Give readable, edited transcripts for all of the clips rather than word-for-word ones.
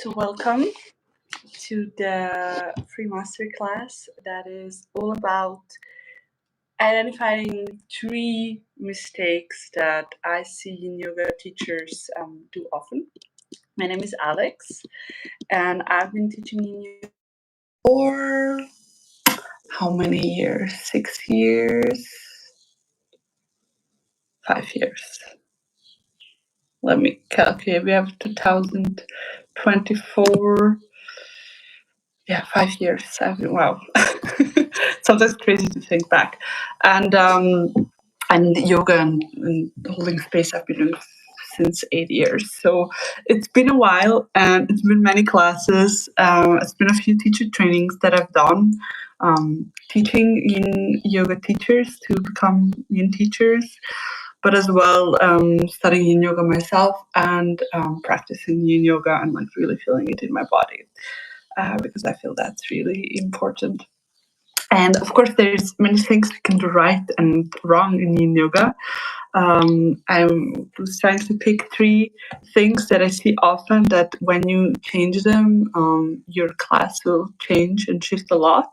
So, welcome to the free masterclass that is all about identifying three mistakes that I see Yin Yoga teachers do often. My name is Alex, and I've been teaching Yin Yoga for how many years? 6 years? 5 years. Let me calculate. We have 2024. Yeah, 5 years. Wow. Sometimes crazy to think back. And yoga and holding space I've been doing since 8 years. So it's been a while, and it's been many classes. It's been a few teacher trainings that I've done, teaching Yin yoga teachers to become Yin teachers, but as well studying Yin yoga myself and practicing Yin yoga and like really feeling it in my body. Because I feel that's really important. And of course, there's many things we can do right and wrong in Yin Yoga. I was trying to pick three things that I see often that when you change them, your class will change and shift a lot.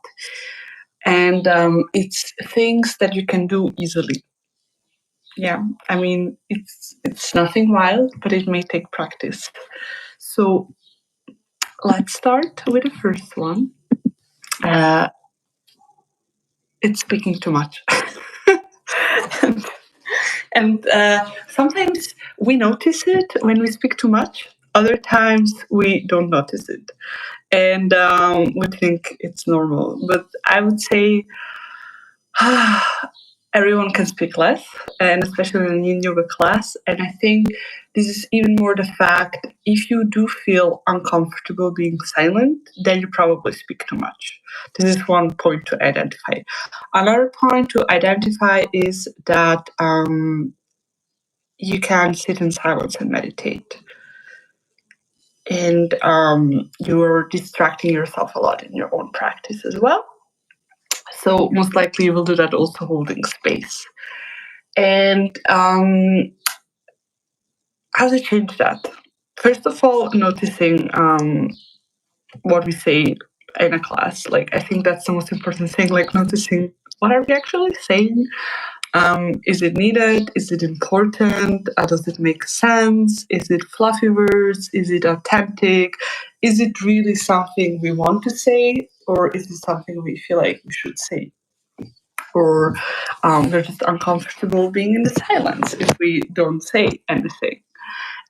And it's things that you can do easily. Yeah, I mean, it's nothing wild, but it may take practice. So let's start with the first one. It's speaking too much. and sometimes we notice it when we speak too much. Other times we don't notice it. And we think it's normal. But I would say everyone can speak less, and especially in a Yin Yoga class. And I think this is even more the fact if you do feel uncomfortable being silent, then you probably speak too much. This is one point to identify. Another point to identify is that you can sit in silence and meditate. And you're distracting yourself a lot in your own practice as well. So most likely you will do that also holding space. And how to change that? First of all, noticing what we say in a class. Like, I think that's the most important thing, like noticing what are we actually saying? Is it needed? Is it important? Does it make sense? Is it fluffy words? Is it authentic? Is it really something we want to say? Or is it something we feel like we should say? Or we're just uncomfortable being in the silence if we don't say anything.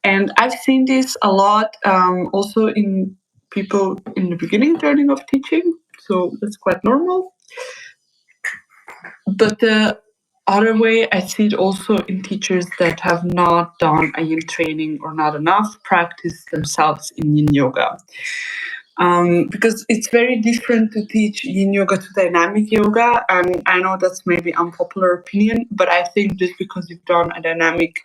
And I've seen this a lot also in people in the beginning learning of teaching. So that's quite normal. But the other way, I see it also in teachers that have not done a Yin training or not enough practice themselves in Yin Yoga. Because it's very different to teach Yin Yoga to dynamic yoga. And I know that's maybe unpopular opinion, but I think just because you've done a dynamic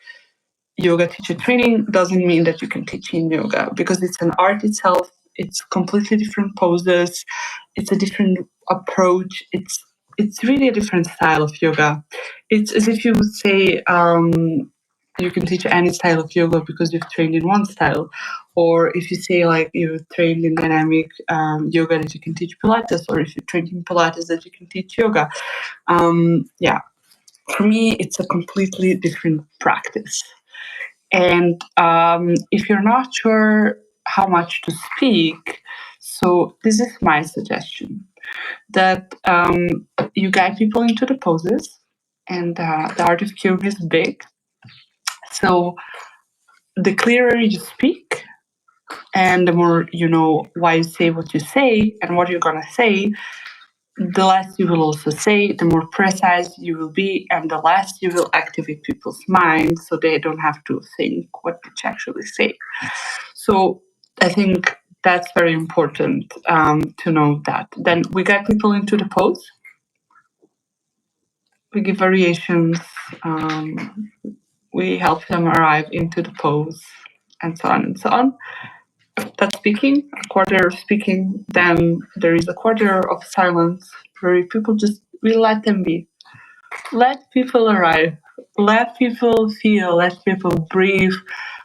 yoga teacher training doesn't mean that you can teach Yin Yoga, because it's an art itself. It's completely different poses. It's a different approach. It's really a different style of yoga. It's as if you would say you can teach any style of yoga because you've trained in one style. Or if you say like you've trained in dynamic yoga that you can teach Pilates, or if you trained in Pilates that you can teach yoga. Yeah, for me, it's a completely different practice. And if you're not sure how much to speak, so this is my suggestion, that you guide people into the poses, and the art of yoga is big. So the clearer you speak, and the more you know why you say what you say and what you're gonna say, the less you will also say, the more precise you will be, and the less you will activate people's minds so they don't have to think what did you actually say. So I think that's very important to know that. Then we get people into the pose. We give variations. We help them arrive into the pose, and so on and so on. That's speaking, a quarter of speaking. Then there is a quarter of silence where people just, we let them be. Let people arrive. Let people feel. Let people breathe.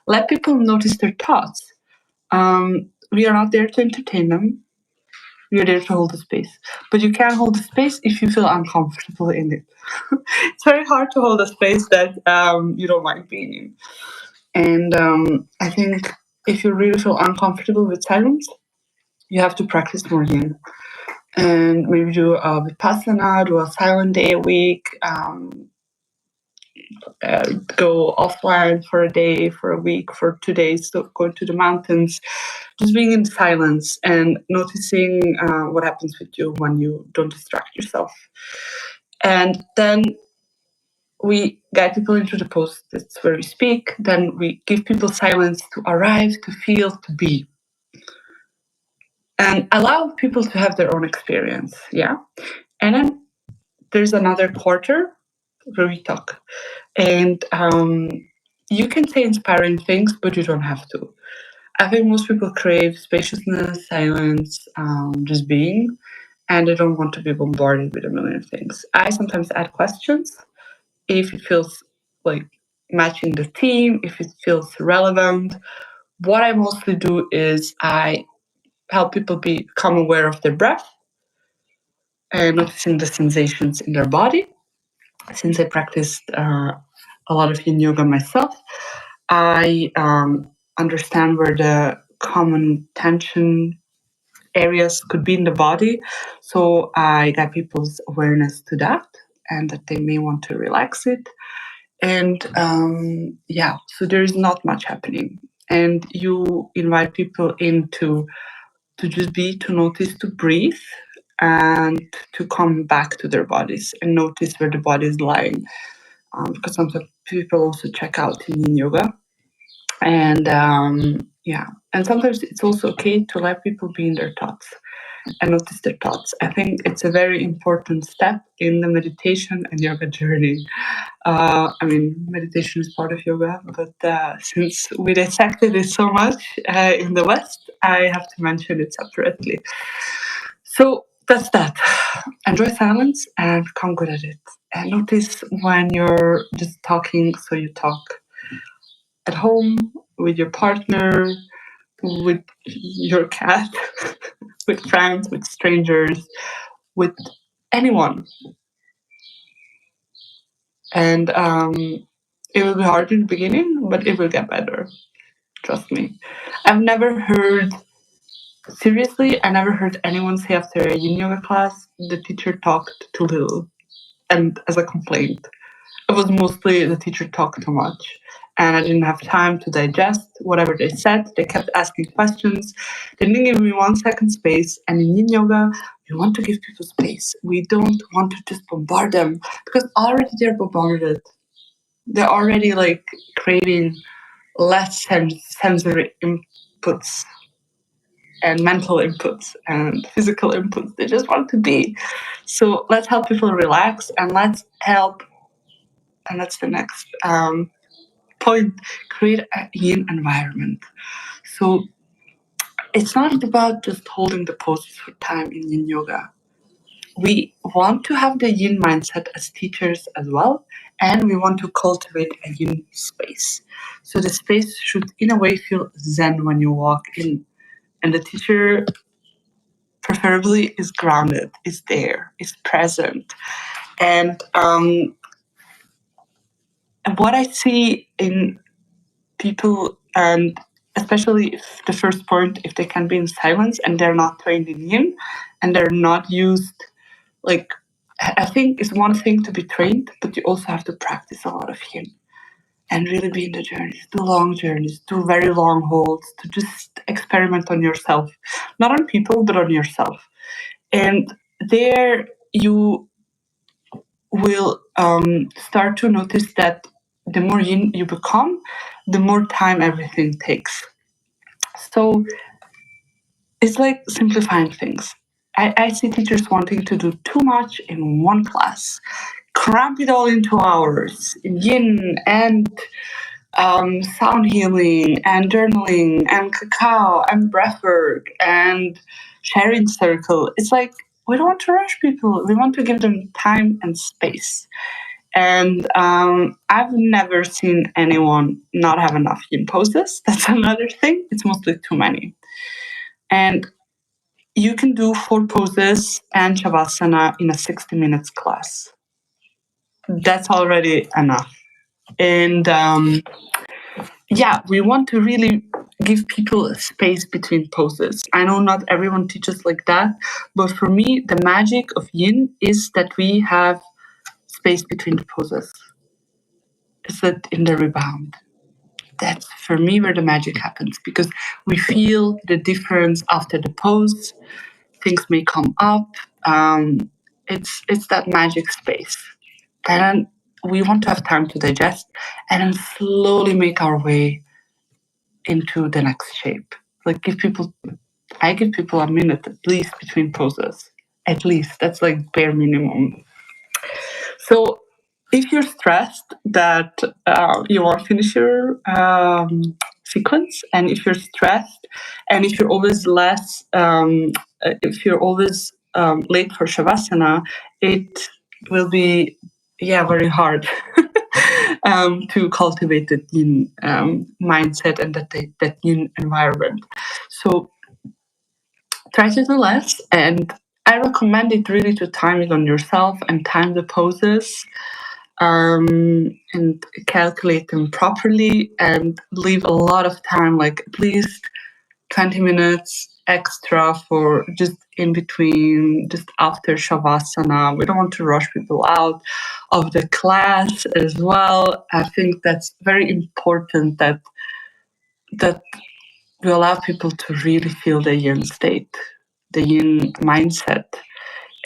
Let people notice their thoughts. we are not there to entertain them. We are there to hold the space. But you can hold the space if you feel uncomfortable in it. It's very hard to hold a space that you don't like being in. And I think if you really feel uncomfortable with silence, you have to practice more yin. And maybe do a vipassana, do a silent day a week, go offline for a day, for a week, for 2 days, so going to the mountains, just being in silence and noticing what happens with you when you don't distract yourself. And then we guide people into the pose. That's where we speak. Then we give people silence to arrive, to feel, to be. And allow people to have their own experience. Yeah. And then there's another quarter where we talk. And you can say inspiring things, but you don't have to. I think most people crave spaciousness, silence, just being, and they don't want to be bombarded with a million things. I sometimes add questions if it feels like matching the theme, if it feels relevant. What I mostly do is I help people become aware of their breath and noticing the sensations in their body. Since I practiced a lot of yin yoga myself, I understand where the common tension areas could be in the body. So I guide people's awareness to that and that they may want to relax it. And so there is not much happening. And you invite people in to just be, to notice, to breathe, and to come back to their bodies and notice where the body is lying. Because sometimes people also check out in yin yoga. And and sometimes it's also okay to let people be in their thoughts and notice their thoughts. I think it's a very important step in the meditation and yoga journey. Meditation is part of yoga, but since we dissected it so much in the West, I have to mention it separately. So that's that. Enjoy silence and become good at it. And notice when you're just talking, so you talk at home, with your partner, with your cat, with friends, with strangers, with anyone. And it will be hard in the beginning, but it will get better. Trust me. I've never heard, seriously, I never heard anyone say after a yin yoga class, the teacher talked too little. And as a complaint, it was mostly the teacher talked too much. And I didn't have time to digest whatever they said. They kept asking questions. They didn't give me 1 second space. And in yin yoga, we want to give people space. We don't want to just bombard them because already they're bombarded. They're already like craving less sensory inputs and mental inputs and physical inputs. They just want to be. So let's help people relax, and let's help, and that's the next point, create a yin environment. So it's not about just holding the poses for time in yin yoga. We want to have the yin mindset as teachers as well, and we want to cultivate a yin space. So the space should, in a way, feel zen when you walk in, and the teacher preferably is grounded, is there, is present. And what I see in people, and especially if the first point, if they can be in silence and they're not trained in yin and they're not used, like, I think it's one thing to be trained, but you also have to practice a lot of yin and really be in the journeys, do long journeys, do very long holds, to just experiment on yourself, not on people, but on yourself. And there you will start to notice that the more yin you become, the more time everything takes. So it's like simplifying things. I see teachers wanting to do too much in one class, cramp it all into hours, yin and sound healing and journaling and cacao and breathwork and sharing circle. It's like we don't want to rush people. We want to give them time and space. And I've never seen anyone not have enough yin poses. That's another thing. It's mostly too many. And you can do 4 poses and Shavasana in a 60 minutes class. That's already enough. And we want to really give people space between poses. I know not everyone teaches like that, but for me, the magic of Yin is that we have space between the poses. Is that in the rebound? That's for me where the magic happens, because we feel the difference after the pose. Things may come up. It's that magic space, and we want to have time to digest, and then slowly make our way into the next shape. Like I give people a minute at least between poses. At least that's like bare minimum. So if you're stressed that you want to finish your sequence, and if you're stressed, and if you're always late for Shavasana, it will be very hard to cultivate that Yin mindset and that Yin environment. So try to do less, and I recommend it really to time it on yourself and time the poses, and calculate them properly, and leave a lot of time, like at least 20 minutes extra for just in between, just after Shavasana. We don't want to rush people out of the class as well. I think that's very important that we allow people to really feel the Yin state, the Yin mindset,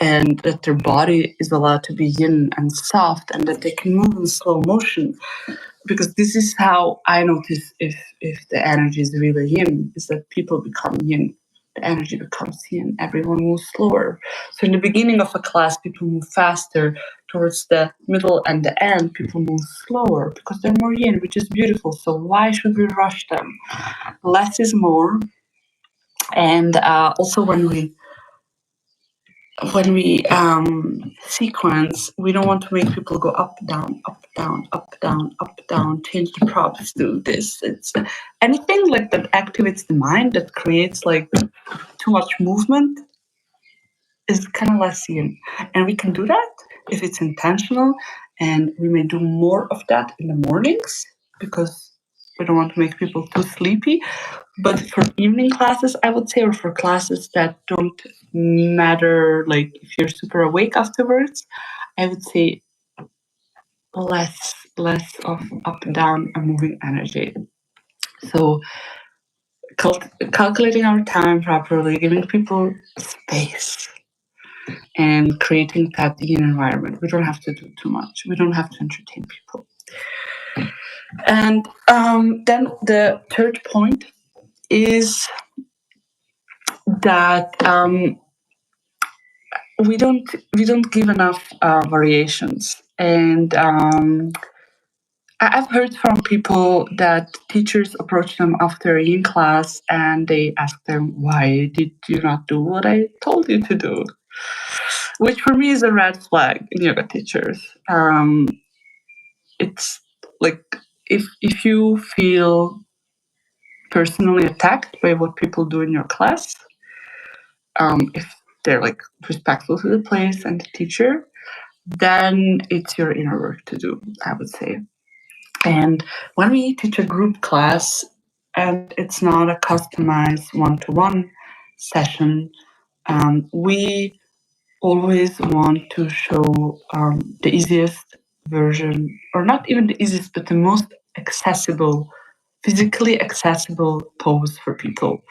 and that their body is allowed to be Yin and soft, and that they can move in slow motion. Because this is how I notice if the energy is really Yin, is that people become Yin. The energy becomes Yin. Everyone moves slower. So in the beginning of a class, people move faster. Towards the middle and the end, people move slower because they're more Yin, which is beautiful. So why should we rush them? Less is more. And also when we sequence, we don't want to make people go up, down, up, down, up, down, up, down, change the props, do this. It's anything like that activates the mind, that creates like too much movement, is kind of less Yin. And we can do that if it's intentional, and we may do more of that in the mornings because we don't want to make people too sleepy. But for evening classes, I would say, or for classes that don't matter, like if you're super awake afterwards, I would say less of up and down and moving energy. So calculating our time properly, giving people space, and creating that Yin environment. We don't have to do too much. We don't have to entertain people. And then the third point is that we don't give enough variations. And I've heard from people that teachers approach them after a Yin class and they ask them, "Why did you not do what I told you to do?" Which for me is a red flag in yoga teachers. It's like if you feel personally attacked by what people do in your class, if they're like respectful to the place and the teacher, then it's your inner work to do, I would say. And when we teach a group class and it's not a customized one-to-one session, we always want to show the easiest version, or not even the easiest, but the most accessible, physically accessible pose for people.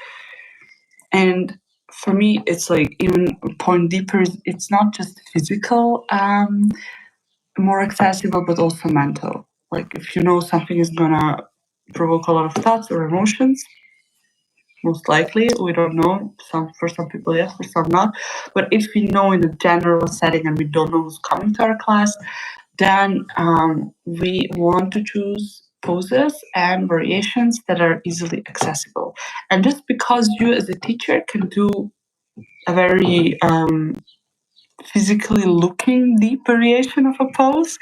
And for me, it's like even a point deeper, it's not just physical, more accessible, but also mental. Like if you know something is gonna provoke a lot of thoughts or emotions, most likely, we don't know. For some people, yes, for some not. But if we know in a general setting and we don't know who's coming to our class, then we want to choose poses and variations that are easily accessible. And just because you as a teacher can do a very physically looking deep variation of a pose,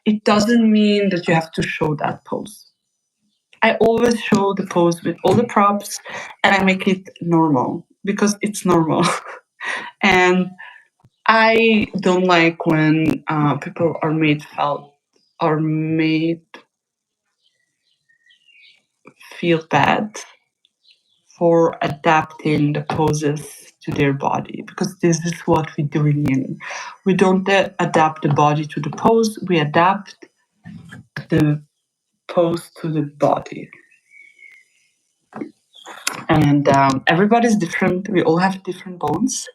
it doesn't mean that you have to show that pose. I always show the pose with all the props, and I make it normal because it's normal. And I don't like when people are made feel bad for adapting the poses to their body, because this is what we do in Yin. We don't adapt the body to the pose, we adapt the pose to the body. And everybody's different, we all have different bones.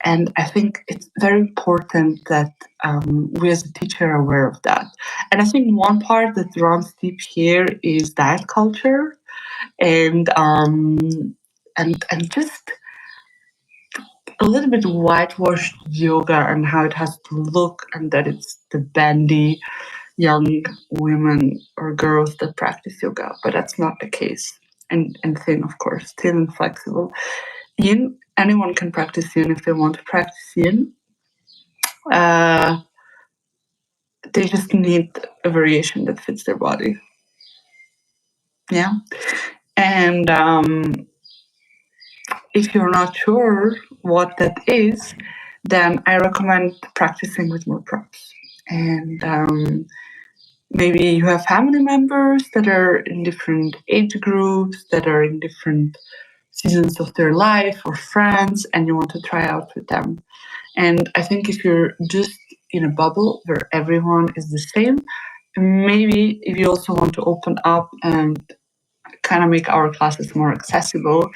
And I think it's very important that we as a teacher are aware of that. And I think one part that runs deep here is diet culture, and just a little bit whitewashed yoga and how it has to look, and that it's the bandy young women or girls that practice yoga, but that's not the case. And thin, of course, thin and flexible. Yin, anyone can practice yin if they want to practice yin. They just need a variation that fits their body. Yeah. And if you're not sure what that is, then I recommend practicing with more props. And maybe you have family members that are in different age groups, that are in different seasons of their life, or friends, and you want to try out with them. And I think if you're just in a bubble where everyone is the same, maybe if you also want to open up and kind of make our classes more accessible,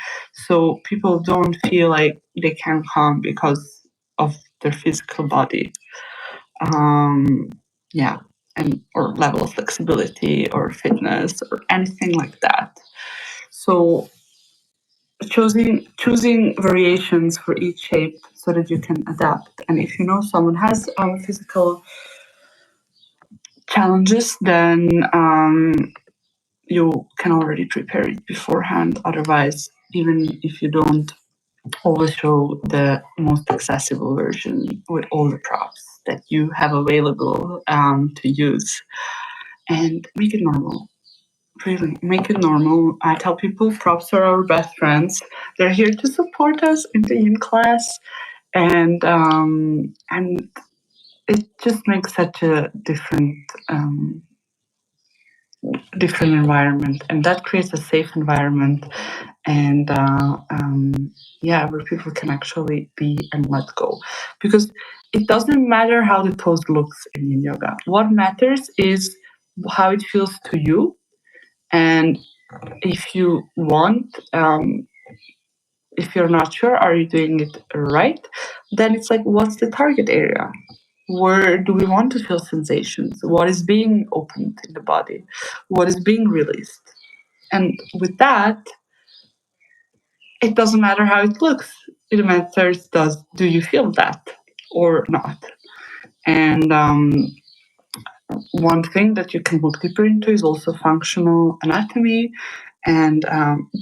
so people don't feel like they can't come because of their physical body. Yeah, and or level of flexibility or fitness or anything like that. So choosing variations for each shape so that you can adapt. And if you know someone has physical challenges, then you can already prepare it beforehand. Otherwise, even if you don't, always show the most accessible version with all the props that you have available to use, and make it normal. Really, make it normal. I tell people props are our best friends. They're here to support us in the Yin class, and it just makes such a different environment, and that creates a safe environment, and where people can actually be and let go, because it doesn't matter how the pose looks in Yin Yoga. What matters is how it feels to you, and if you want, if you're not sure, are you doing it right? Then it's like, what's the target area? Where do we want to feel sensations? What is being opened in the body? What is being released? And with that, it doesn't matter how it looks. It matters, do you feel that or not? And one thing that you can look deeper into is also functional anatomy, and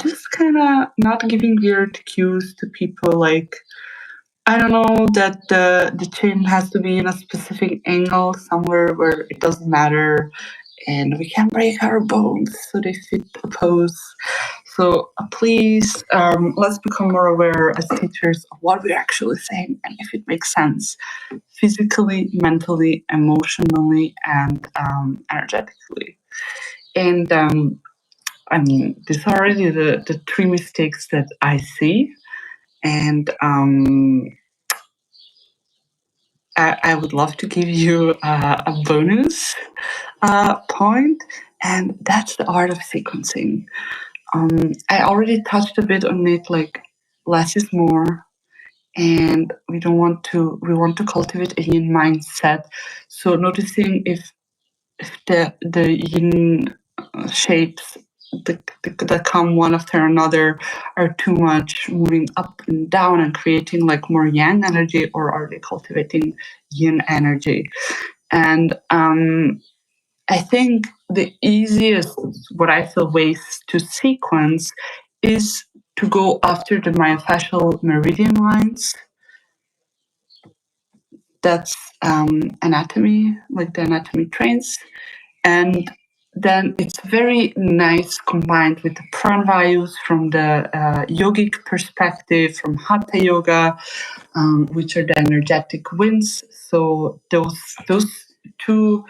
just kind of not giving weird cues to people, like, I don't know, that the chin has to be in a specific angle somewhere where it doesn't matter, and we can break our bones so they fit a pose. So please, let's become more aware as teachers of what we're actually saying and if it makes sense physically, mentally, emotionally, and energetically. And I mean, these are already the three mistakes that I see. And I would love to give you a bonus point, and that's the art of sequencing. I already touched a bit on it, like less is more, and we want to cultivate a yin mindset. So noticing if the yin shapes that come one after another are too much, moving up and down and creating like more yang energy, or are they cultivating yin energy? And I think the easiest, what I feel, ways to sequence is to go after the myofascial meridian lines. That's anatomy, like the anatomy trains. And then it's very nice combined with the pranayus from the yogic perspective, from hatha yoga, which are the energetic winds. So those two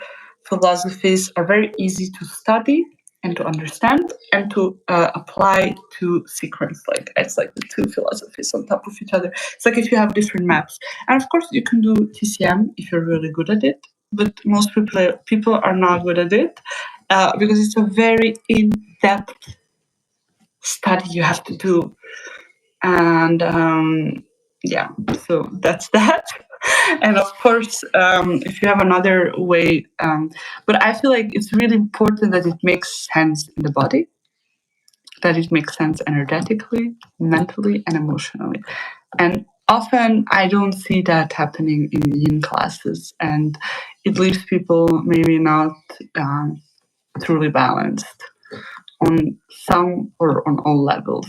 philosophies are very easy to study and to understand and to apply to sequence. Like it's like the two philosophies on top of each other. It's like if you have different maps, and of course you can do TCM if you're really good at it. But most people are not good at it because it's a very in-depth study you have to do, and yeah, so that's that. And of course, if you have another way, but I feel like it's really important that it makes sense in the body, that it makes sense energetically, mentally, and emotionally. And often I don't see that happening in yin classes, and it leaves people maybe not truly balanced on some or on all levels.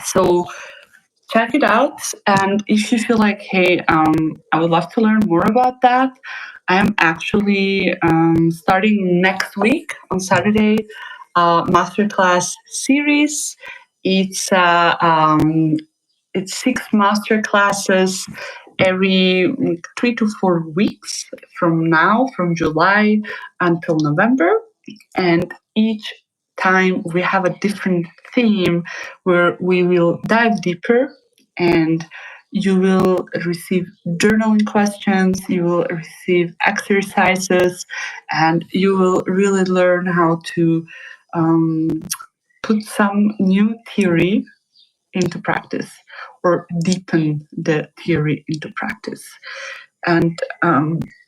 So check it out. And if you feel like, hey, I would love to learn more about that, I am actually starting next week on Saturday a masterclass series. It's it's 6 master classes every 3 to 4 weeks from now, from July until November. And each time we have a different theme where we will dive deeper, and you will receive journaling questions, you will receive exercises, and you will really learn how to um, put some new theory into practice or deepen the theory into practice. And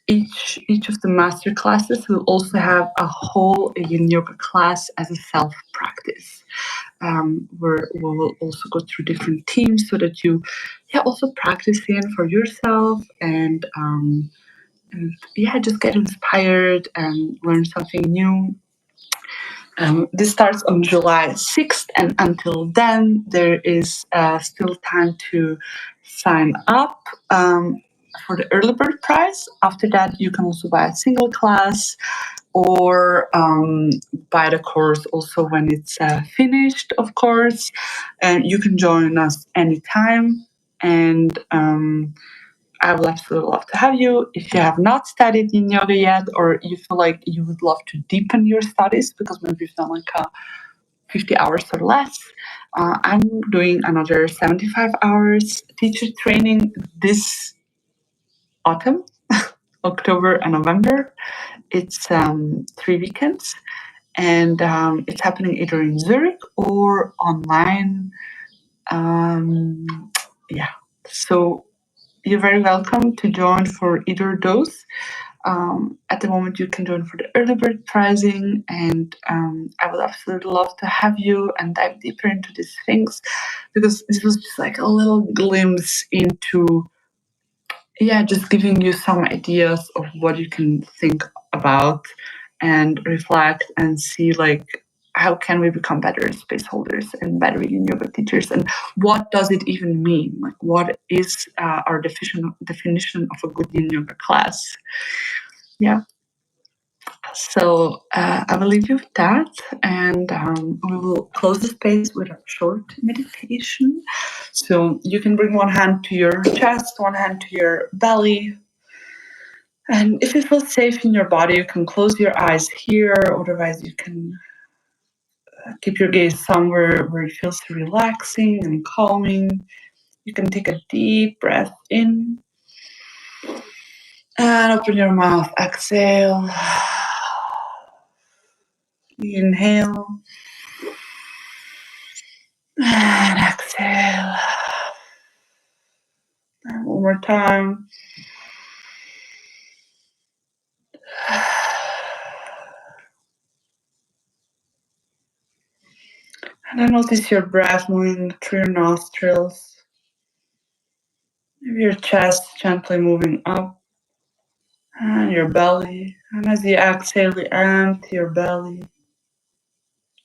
each of the master classes will also have a whole Yin Yoga class as a self practice, where we will also go through different themes so that you, also practice Yin for yourself, and just get inspired and learn something new. This starts on July 6th, and until then, there is still time to sign up for the early bird price. After that, you can also buy a single class or buy the course also when it's finished, of course. And you can join us anytime. And I would absolutely love to have you. If you have not studied Yin Yoga yet, or you feel like you would love to deepen your studies because maybe you've done like 50 hours or less, I'm doing another 75 hours teacher training this autumn, October and November. It's 3 weekends, and it's happening either in Zurich or online. Yeah, so you're very welcome to join for either of those. At the moment, you can join for the early bird pricing, and I would absolutely love to have you and dive deeper into these things, because this was just like a little glimpse into, just giving you some ideas of what you can think about and reflect and see, like, how can we become better space holders and better yin yoga teachers, and what does it even mean? Like, what is our definition of a good yin yoga class? Yeah. So I will leave you with that, and we will close the space with a short meditation. So you can bring one hand to your chest, one hand to your belly. And if you feel safe in your body, you can close your eyes here. Otherwise, you can keep your gaze somewhere where it feels relaxing and calming. You can take a deep breath in and open your mouth. Exhale. Inhale. And exhale. And one more time. And then notice your breath moving through your nostrils. Maybe your chest gently moving up. And your belly. And as you exhale, you empty your belly,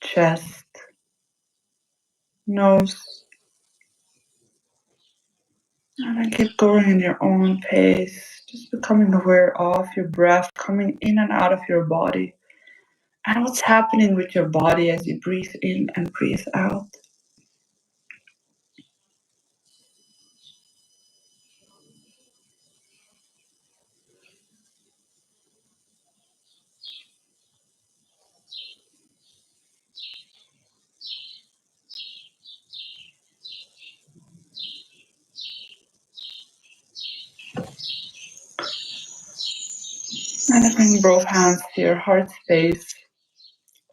chest, nose. And then keep going in your own pace. Just becoming aware of your breath coming in and out of your body and what's happening with your body as you breathe in and breathe out. And then bring both hands to your heart space.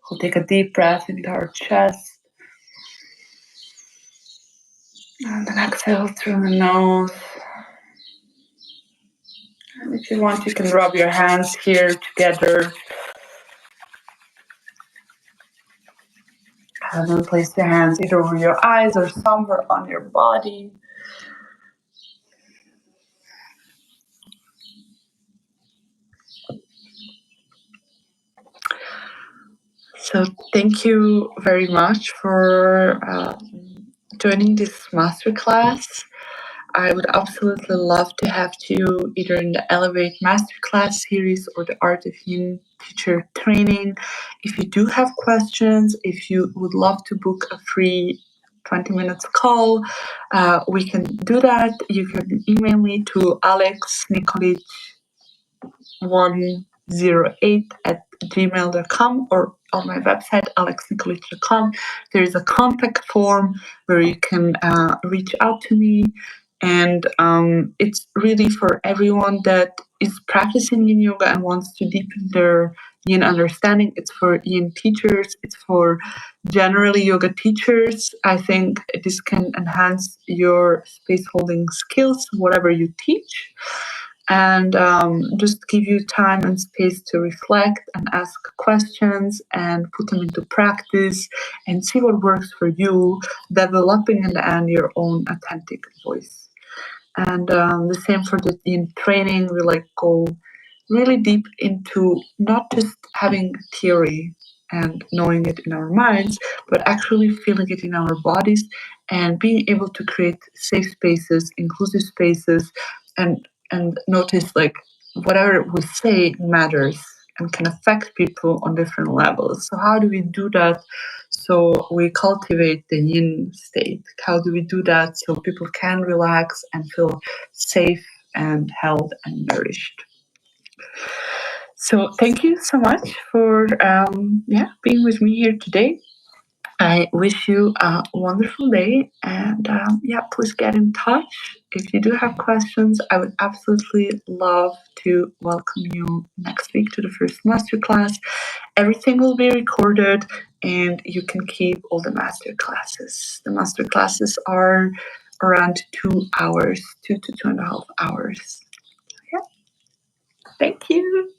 We'll take a deep breath into our chest. And then exhale through the nose. And if you want, you can rub your hands here together. And then place your hands either over your eyes or somewhere on your body. So thank you very much for joining this masterclass. I would absolutely love to have you either in the Elevate Masterclass series or the Art of Yin teacher training. If you do have questions, if you would love to book a free 20 minutes call, we can do that. You can email me to alexnikolic108@gmail.com or on my website alexnikolic.com. There is a contact form where you can reach out to me. And it's really for everyone that is practicing Yin Yoga and wants to deepen their Yin understanding. It's for Yin teachers. It's for generally yoga teachers. I think this can enhance your space holding skills, whatever you teach, and just give you time and space to reflect and ask questions and put them into practice and see what works for you, developing in the end your own authentic voice. And the same for the in training, we like go really deep into not just having theory and knowing it in our minds, but actually feeling it in our bodies and being able to create safe spaces, inclusive spaces, and notice like whatever we say matters and can affect people on different levels. So how do we do that? So we cultivate the yin state. How do we do that so people can relax and feel safe and held and nourished? So thank you so much for being with me here today. I wish you a wonderful day, and please get in touch if you do have questions. I would absolutely love to welcome you next week to the first masterclass. Everything will be recorded, and you can keep all the masterclasses. The masterclasses are around 2 hours, 2 to 2.5 hours. Yeah. Thank you.